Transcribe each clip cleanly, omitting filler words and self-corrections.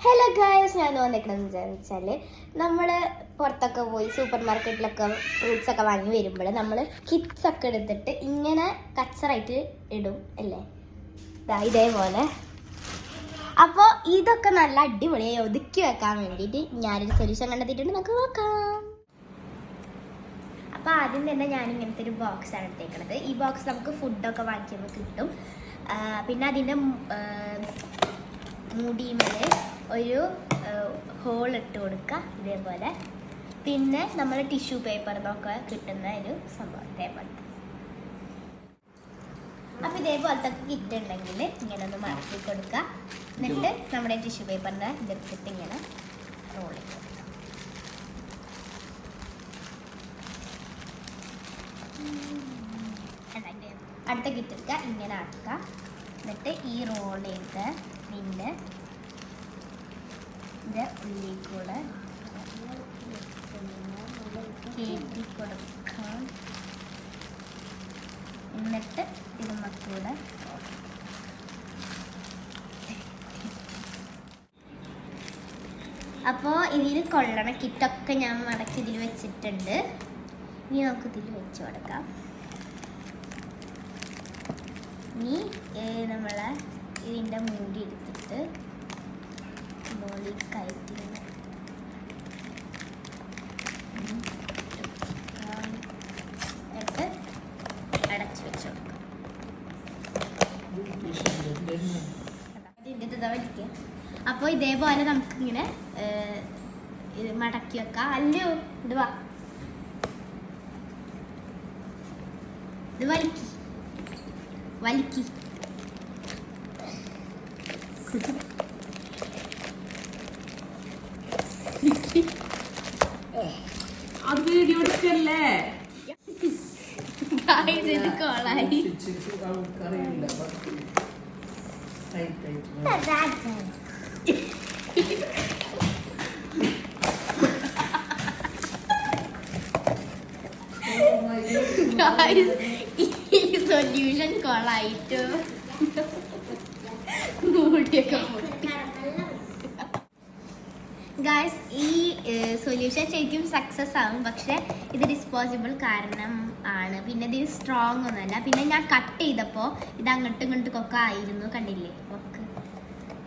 Hello guys, ഞാൻ വന്നിരിക്കണമെന്ന് വെച്ചാൽ നമ്മൾ പുറത്തൊക്കെ പോയി സൂപ്പർ മാർക്കറ്റിലൊക്കെ ഫ്രൂട്ട്സ് ഒക്കെ വാങ്ങി വരുമ്പോൾ നമ്മൾ കിറ്റ്സ് ഒക്കെ എടുത്തിട്ട് ഇങ്ങനെ കച്ചറായിട്ട് ഇടും അല്ലേ, ഇതേപോലെ. അപ്പോൾ ഇതൊക്കെ നല്ല അടിപൊളിയായി ഒതുക്കി വെക്കാൻ വേണ്ടിയിട്ട് ഞാനൊരു സൊല്യൂഷൻ കണ്ടെത്തിയിട്ടുണ്ട്, നമുക്ക് നോക്കാം. അപ്പോൾ ആദ്യം തന്നെ ഞാൻ ഇങ്ങനത്തെ ഒരു ബോക്സാണ് എടുത്തേക്കുന്നത്. ഈ ബോക്സ് നമുക്ക് ഫുഡൊക്കെ വാങ്ങിക്കുമ്പോൾ കിട്ടും. പിന്നെ അതിൻ്റെ മുടിമേൽ ഒരു ഹോൾ ഇട്ട് കൊടുക്കുക ഇതേപോലെ. പിന്നെ നമ്മൾ ടിഷ്യൂ പേപ്പറിനൊക്കെ കിട്ടുന്ന ഒരു സംഭവം ഇതേപോലെ. അപ്പോൾ ഇതേപോലത്തെ കിറ്റ് ഉണ്ടെങ്കിൽ ഇങ്ങനെ ഒന്ന് മടക്കി കൊടുക്കുക. എന്നിട്ട് നമ്മുടെ ടിഷ്യൂ പേപ്പറിൻ്റെ ഇതെടുത്തിട്ട് ഇങ്ങനെ റോൾ ചെയ്ത് കൊടുക്കുക. അടുത്ത കിറ്റ് എടുക്കുക, ഇങ്ങനെ ആക്കുക. എന്നിട്ട് ഈ റോൾ ചെയ്ത് പിന്നെ ഇത് ഉള്ളിൽ കൂടെ കയറ്റി കൊടുക്കാം. എന്നിട്ട് ഇതിമ്മക്കൂടെ അപ്പോൾ ഇതിൽ കൊള്ളണ കിറ്റൊക്കെ ഞാൻ മടക്കി ഇതിൽ വെച്ചിട്ടുണ്ട്. ഇനി നമുക്ക് ഇതിൽ വെച്ച് കൊടുക്കാം. ഇനി നമ്മളെ ഇതിൻ്റെ മൂടി എടുത്തിട്ട് മോളിൽ കയറ്റി എന്നിട്ട് അടച്ചു വെച്ച് കൊടുക്കാം. അപ്പോൾ ഇതേപോലെ നമുക്കിങ്ങനെ ഇത് മടക്കി വെക്കാം. അല്ലോ ഇത് വാ, ഇത് വലിക്കി വലിക്കി. അത് വീഡിയോ എടുക്കല്ലേ, ഇത് കോളായി. ഈ സൊല്യൂഷൻ കോളായിട്ട് മൂടിയൊക്കെ ഗായ്സ്, ഈ സൊല്യൂഷൻ ശരിക്കും സക്സസ് ആവും. പക്ഷെ ഇത് ഡിസ്പോസിബിൾ കാരണം ആണ്. പിന്നെ ഇത് സ്ട്രോങ് ഒന്നുമല്ല. പിന്നെ ഞാൻ കട്ട് ചെയ്തപ്പോൾ ഇത് അങ്ങോട്ടും ഇങ്ങോട്ടൊക്കെ ആയിരുന്നു, കണ്ടില്ലേ ഒക്കെ.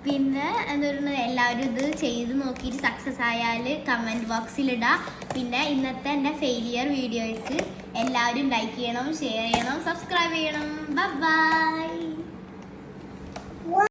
പിന്നെ എന്താ പറയുക, എല്ലാവരും ഇത് ചെയ്ത് നോക്കിയിട്ട് സക്സസ് ആയാൽ കമൻറ്റ് ബോക്സിലിടാം. പിന്നെ ഇന്നത്തെ എൻ്റെ ഫെയിലിയർ വീഡിയോയ്ക്ക് എല്ലാവരും ലൈക്ക് ചെയ്യണം, ഷെയർ ചെയ്യണം, സബ്സ്ക്രൈബ് ചെയ്യണം. ബൈ.